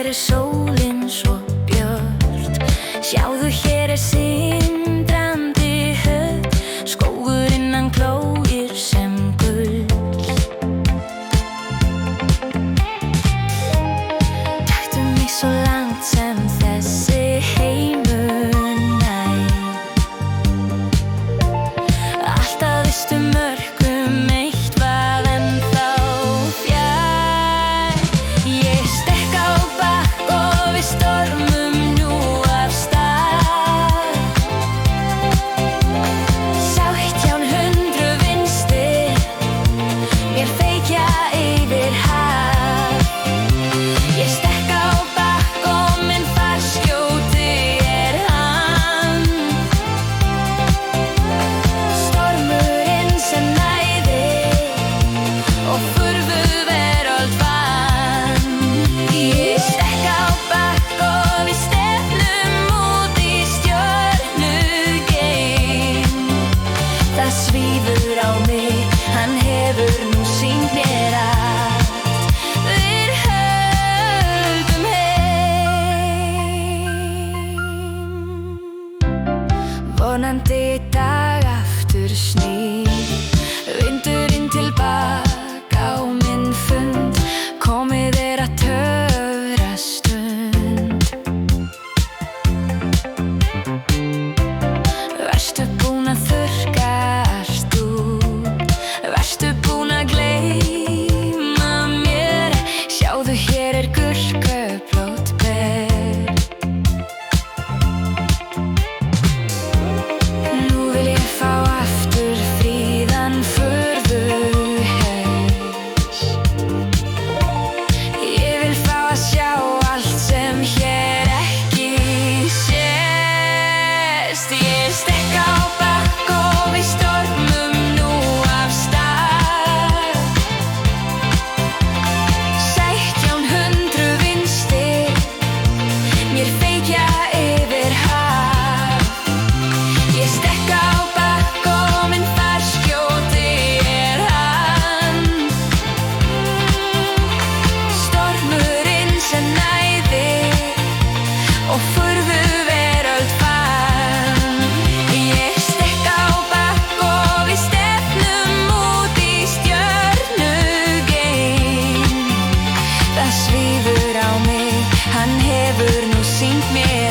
Hér sólin svo björt, sjáðu hér sindrandi höll, skógurinn hann glóir sem gull. Taktu mig svo langt sem þessi heimur nær, allt að ystu mörkum eitthvað ennþá fjær. Ég stekk á bakk og við stormum nú af stað. 1700 vinstir mér feykja yfir haf. Ég stekk á bakk og minn farskjóti hann, stormurinn sem næði og furðuveröld vann. Ég stekk á bakk og við stefnum út í stjörnugeim. Það svífur á mig, hann hefur nú sýnt mér allt. Við höldum heim. Vonandi í dag aftur snýr vindurinn tilbaka á minn fund. Komið að töfrastund. Verstu búin að þurrka allt út, verstu búin að gleyma mér. Sjáðu hér gulkublót ber. Nú vil ég fá aftur fríðan furðuhaus. Ég vil fá að sjá allt sem hér ekki sést. Ég stekk á bakk og við stormum nú af stað. 1700 vinstir mér feykja yfir haf. Ég stekk á bakk og minn farskjóti hann, stormurinn sem næði og furðuveröld fann. Ég stekk á bakk og við stefnum út í stjörnugeim. Það svífur á mig, hann hefur nú sýnt mér